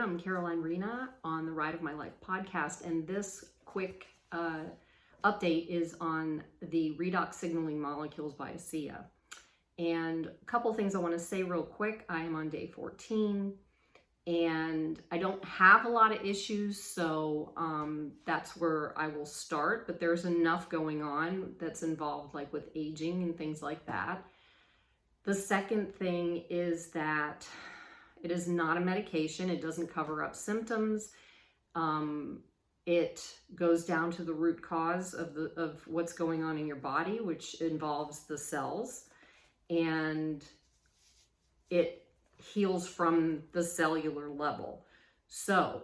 I'm Caroline Rena on the Ride of My Life podcast, and this quick update is on the redox signaling molecules by ASEA. And a couple things I want to say real quick. I am on day 14 and I don't have a lot of issues, so that's where I will start, but there's enough going on that's involved, like with aging and things like that. The second thing is that it is not a medication. It doesn't cover up symptoms. It goes down to the root cause of what's going on in your body, which involves the cells, and it heals from the cellular level. So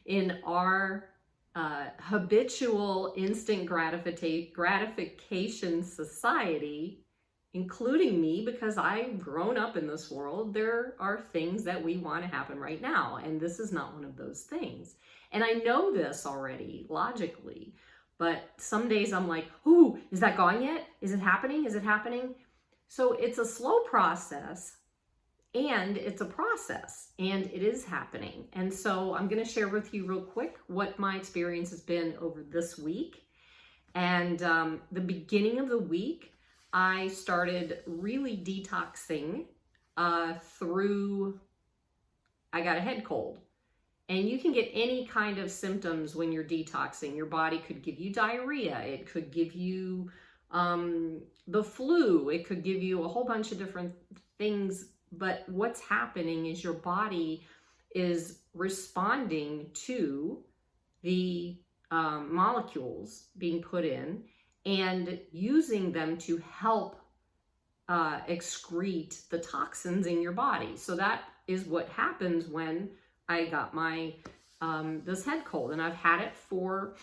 in our habitual instant gratification society, including me, because I've grown up in this world, there are things that we want to happen right now, and this is not one of those things. And I know this already logically, but some days I'm like, ooh, is that gone yet? Is it happening? Is it happening? So it's a slow process, and it's a process, and it is happening. And so I'm going to share with you real quick what my experience has been over this week. And the beginning of the week, I started really detoxing through, I got a head cold. And you can get any kind of symptoms when you're detoxing. Your body could give you diarrhea. It could give you the flu. It could give you a whole bunch of different things. But what's happening is your body is responding to the molecules being put in and using them to help excrete the toxins in your body. So that is what happens when I got my this head cold, and I've had it for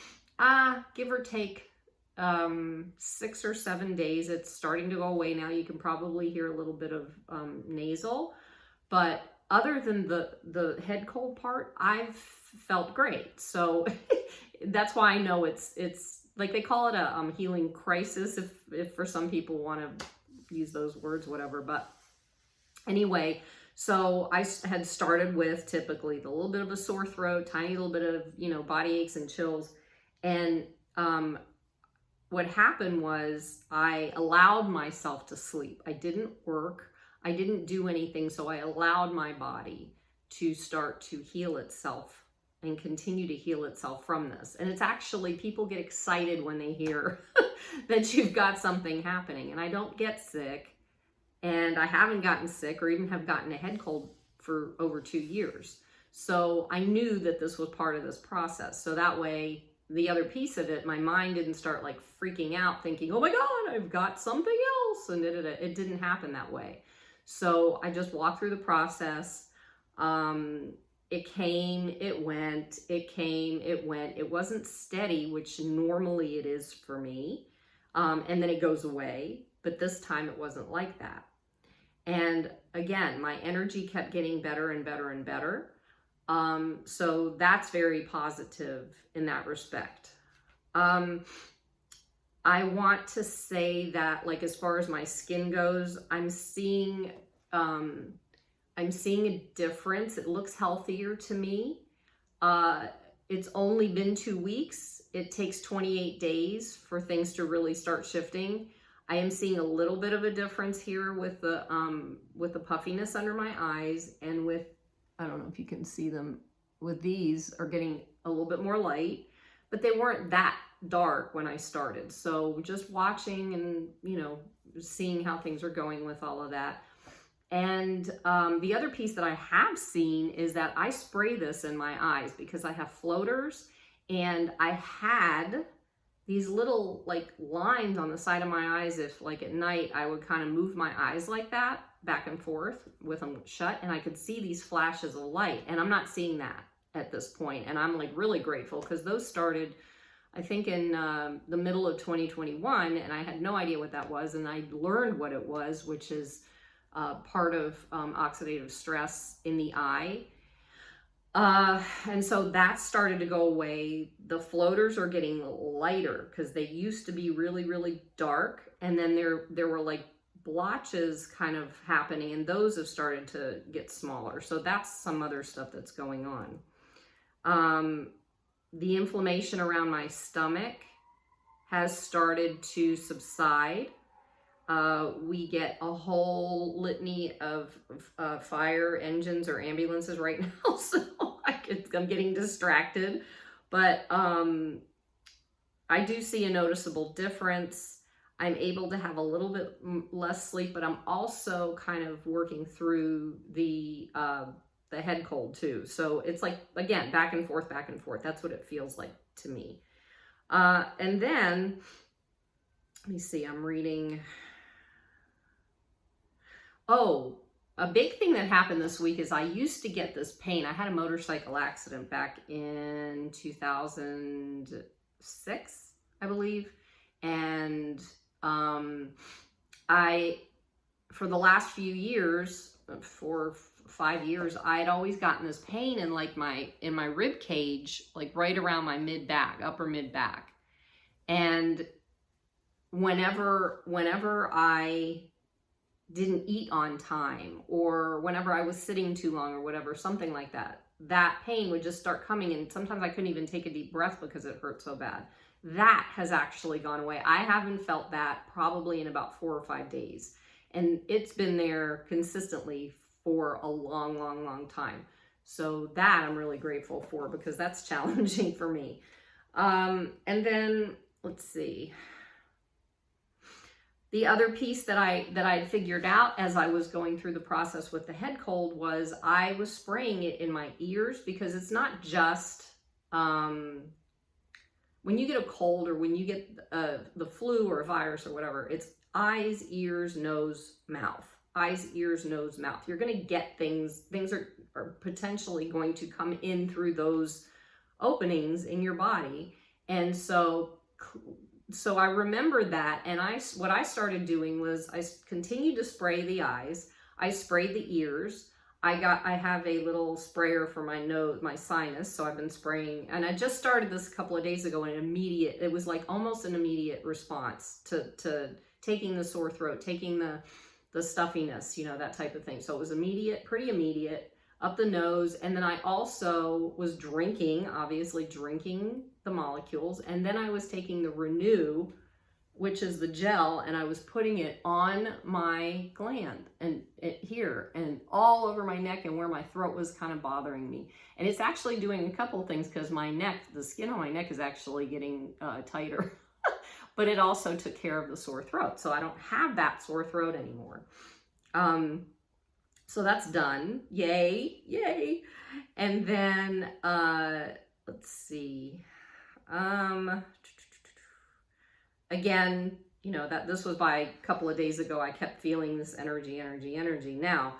give or take 6 or 7 days. It's starting to go away now. You can probably hear a little bit of nasal, but other than the head cold part, I've felt great. So that's why I know it's like they call it a healing crisis, if for some people want to use those words, whatever. But anyway, so I had started with typically the little bit of a sore throat, tiny little bit of, body aches and chills. And what happened was I allowed myself to sleep. I didn't work. I didn't do anything. So I allowed my body to start to heal itself and continue to heal itself from this. And it's actually, people get excited when they hear that you've got something happening. And I don't get sick, and I haven't gotten sick or even have gotten a head cold for over 2 years. So I knew that this was part of this process. So that way, the other piece of it, my mind didn't start like freaking out thinking, oh my God, I've got something else. And it didn't happen that way. So I just walked through the process. It came, it went, it came, it went. It wasn't steady, which normally it is for me. And then it goes away. But this time it wasn't like that. And again, my energy kept getting better and better and better. So that's very positive in that respect. I want to say that, like, as far as my skin goes, I'm seeing a difference. It looks healthier to me. It's only been 2 weeks. It takes 28 days for things to really start shifting. I am seeing a little bit of a difference here with the puffiness under my eyes, and with, I don't know if you can see them, with these are getting a little bit more light, but they weren't that dark when I started. So just watching and, seeing how things are going with all of that. And the other piece that I have seen is that I spray this in my eyes because I have floaters, and I had these little like lines on the side of my eyes. If like at night I would kind of move my eyes like that back and forth with them shut, and I could see these flashes of light, and I'm not seeing that at this point. And I'm like really grateful, because those started, I think, in the middle of 2021, and I had no idea what that was. And I learned what it was, which is part of oxidative stress in the eye. And so that started to go away. The floaters are getting lighter because they used to be really, really dark. And then there were like blotches kind of happening, and those have started to get smaller. So that's some other stuff that's going on. The inflammation around my stomach has started to subside. We get a whole litany of fire engines or ambulances right now, so I'm getting distracted. But I do see a noticeable difference. I'm able to have a little bit less sleep, but I'm also kind of working through the head cold too. So it's like, again, back and forth, back and forth. That's what it feels like to me. And then, let me see, I'm reading. Oh, a big thing that happened this week is I used to get this pain. I had a motorcycle accident back in 2006, I believe. And for the last few years, 4 or 5 years, I'd always gotten this pain in like in my rib cage, like right around my mid back, upper mid back. And whenever I didn't eat on time, or whenever I was sitting too long or whatever, something like that, that pain would just start coming, and sometimes I couldn't even take a deep breath because it hurt so bad. That has actually gone away. I haven't felt that probably in about 4 or 5 days. And it's been there consistently for a long, long, long time. So that I'm really grateful for, because that's challenging for me. And then, let's see. The other piece that I figured out as I was going through the process with the head cold was I was spraying it in my ears, because it's not just... when you get a cold or when you get the flu or a virus or whatever, it's eyes, ears, nose, mouth. Eyes, ears, nose, mouth. You're going to get things are potentially going to come in through those openings in your body. And so I remembered that, and what I started doing was I continued to spray the eyes. I sprayed the ears. I have a little sprayer for my nose, my sinus, so I've been spraying, and I just started this a couple of days ago, and it was like almost an immediate response to taking the sore throat, taking the stuffiness, that type of thing. So it was immediate, pretty immediate, up the nose. And then I also was obviously drinking the molecules, and then I was taking the Renew, which is the gel, and I was putting it on my gland and here and all over my neck and where my throat was kind of bothering me. And it's actually doing a couple things, because my neck, the skin on my neck is actually getting tighter, but it also took care of the sore throat. So I don't have that sore throat anymore. So that's done. Yay, yay. And then, let's see. Again, this was by a couple of days ago. I kept feeling this energy. Now,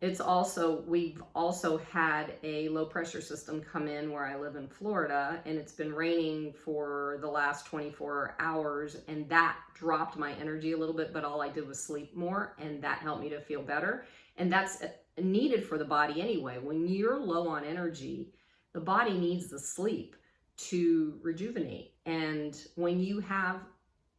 we've also had a low pressure system come in where I live in Florida, and it's been raining for the last 24 hours, and that dropped my energy a little bit, but all I did was sleep more, and that helped me to feel better. And that's needed for the body anyway. When you're low on energy, the body needs the sleep to rejuvenate. And when you have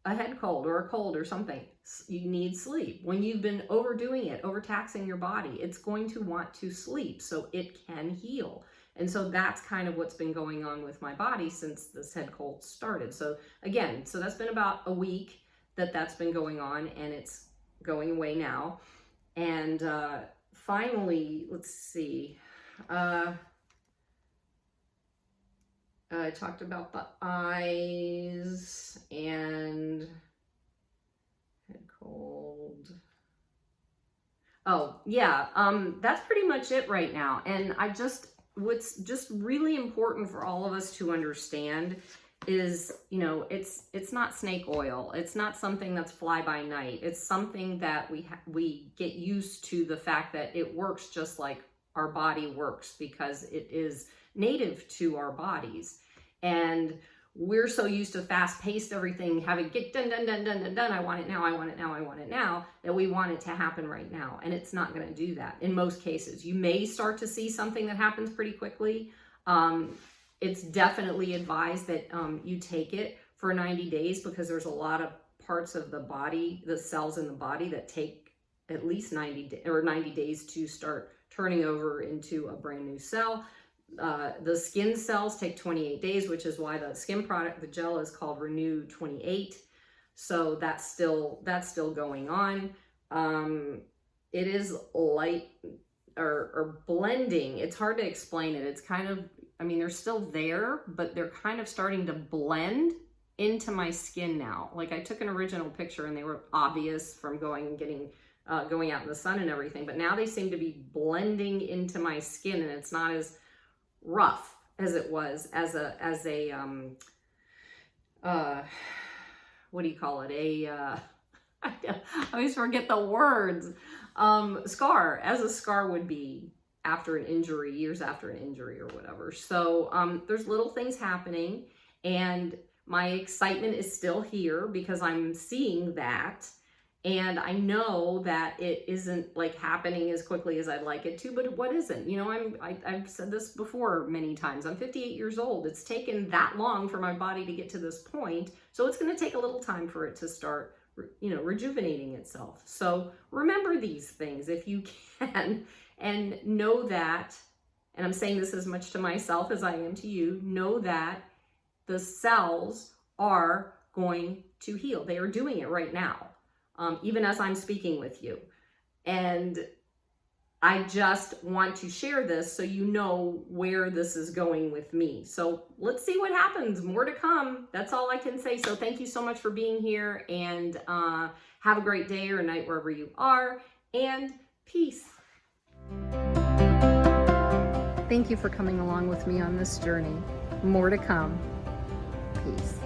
a head cold or a cold or something, you need sleep. When you've been overdoing it, overtaxing your body, it's going to want to sleep so it can heal. And so that's kind of what's been going on with my body since this head cold started. So again, that's been about a week that's been going on, and it's going away now. And finally, let's see. I talked about the eyes and head cold. Oh, yeah, that's pretty much it right now. And what's just really important for all of us to understand is, it's not snake oil. It's not something that's fly by night. It's something that we get used to, the fact that it works just like our body works, because it is native to our bodies. And we're so used to fast-paced everything, have it get done, I want it now, that we want it to happen right now. And it's not going to do that in most cases. You may start to see something that happens pretty quickly. It's definitely advised that you take it for 90 days, because there's a lot of parts of the body, the cells in the body that take at least 90 days to start turning over into a brand new cell. The skin cells take 28 days, which is why the skin product, the gel, is called Renew 28. So that's still going on. It is light or blending. It's hard to explain it. It's kind of, I mean, they're still there, but they're kind of starting to blend into my skin now. Like, I took an original picture and they were obvious from going out in the sun and everything, but now they seem to be blending into my skin, and it's not as rough as it was as a what do you call it? I always forget the words. Scar, as a scar would be after an injury, years after an injury or whatever. So there's little things happening, and my excitement is still here because I'm seeing that. And I know that it isn't like happening as quickly as I'd like it to, but what isn't? You know, I've said this before many times. I'm 58 years old. It's taken that long for my body to get to this point. So it's going to take a little time for it to start, you know, rejuvenating itself. So remember these things if you can, and know that, and I'm saying this as much to myself as I am to you, know that the cells are going to heal. They are doing it right now. Even as I'm speaking with you. And I just want to share this so you know where this is going with me. So let's see what happens. More to come. That's all I can say. So thank you so much for being here, and have a great day or night wherever you are, and peace. Thank you for coming along with me on this journey. More to come. Peace.